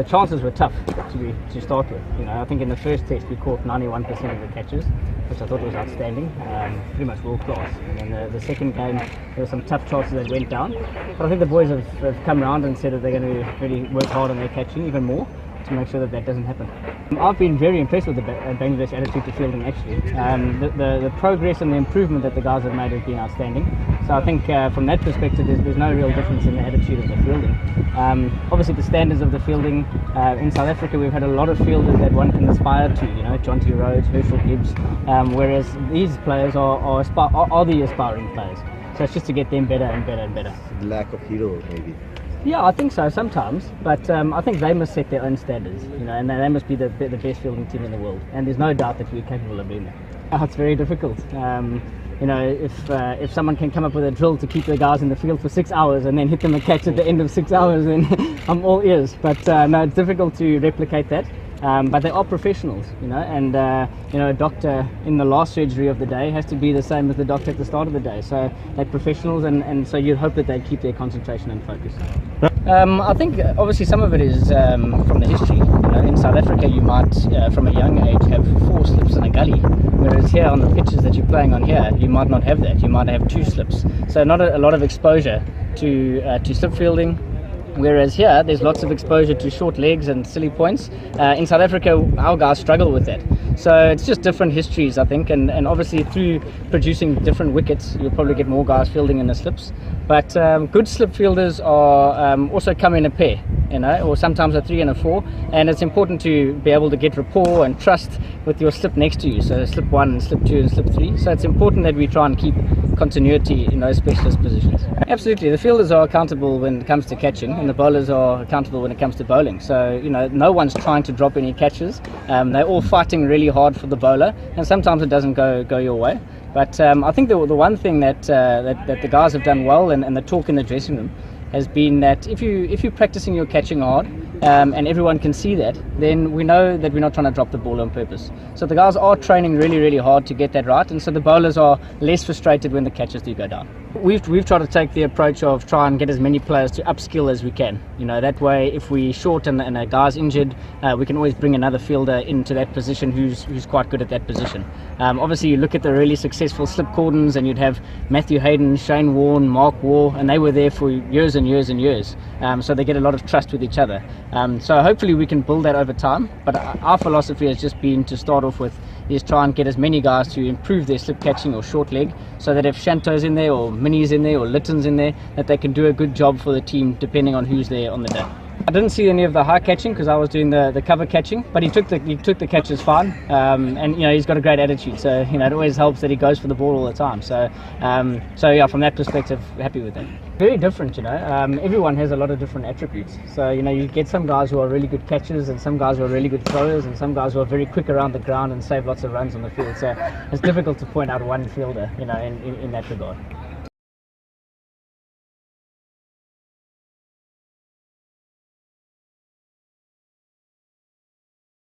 the chances were tough to start with. I think in the first test we caught 91% of the catches, which I thought was outstanding, pretty much world class. And then the second game, there were some tough chances that went down, but I think the boys have come around and said that they're going to really work hard on their catching even more to make sure that doesn't happen. I've been very impressed with the Bangladesh attitude to fielding actually. The progress and the improvement that the guys have made has been outstanding. So I think from that perspective there's no real difference in the attitude of the fielding. Obviously the standards of the fielding, in South Africa we've had a lot of fielders that one can aspire to, Jonty Rhodes, Herschel Gibbs, whereas these players are the aspiring players. So it's just to get them better and better and better. Lack of hero maybe. Yeah, I think so sometimes, but I think they must set their own standards, and they must be the best fielding team in the world, and there's no doubt that we're capable of doing that. It's very difficult. If someone can come up with a drill to keep the guys in the field for 6 hours and then hit them a catch at the end of 6 hours, then I'm all ears. But no, it's difficult to replicate that. But they are professionals, and a doctor in the last surgery of the day has to be the same as the doctor at the start of the day. So they're professionals, and so you'd hope that they keep their concentration and focus. I think obviously some of it is from the history. In South Africa you might, from a young age, have 4 slips in a gully, whereas here on the pitches that you're playing on here, you might not have that. You might have 2 slips. So not a lot of exposure to slip fielding. Whereas here, there's lots of exposure to short legs and silly points. In South Africa, our guys struggle with that. So it's just different histories, I think, and obviously through producing different wickets, you'll probably get more guys fielding in the slips. But good slip fielders are also come in a pair, or sometimes a 3 and a 4. And it's important to be able to get rapport and trust with your slip next to you. So slip 1 and slip 2 and slip 3. So it's important that we try and keep continuity in those specialist positions. Absolutely, the fielders are accountable when it comes to catching, and the bowlers are accountable when it comes to bowling. So no one's trying to drop any catches. They're all fighting really hard for the bowler, and sometimes it doesn't go your way. But I think the one thing that the guys have done well, and the talk in the dressing room, has been that if you're practicing your catching hard, and everyone can see that, then we know that we're not trying to drop the ball on purpose. So the guys are training really, really hard to get that right, and so the bowlers are less frustrated when the catches do go down. We've tried to take the approach of try and get as many players to upskill as we can. That way, if we're short and a guy's injured, we can always bring another fielder into that position who's quite good at that position. Obviously, you look at the really successful slip cordons, and you'd have Matthew Hayden, Shane Warne, Mark Waugh, and they were there for years and years and years. So they get a lot of trust with each other. So hopefully we can build that over time. But our philosophy has just been to start off with is try and get as many guys to improve their slip catching or short leg, so that if Shanto's in there or Minnie's in there or Litton's in there, that they can do a good job for the team depending on who's there on the day. I didn't see any of the high catching because I was doing the cover catching, but he took the catches fine, and he's got a great attitude, so it always helps that he goes for the ball all the time. So yeah, from that perspective, happy with that. Very different, everyone has a lot of different attributes. So you get some guys who are really good catchers, and some guys who are really good throwers, and some guys who are very quick around the ground and save lots of runs on the field. So it's difficult to point out one fielder, in that regard.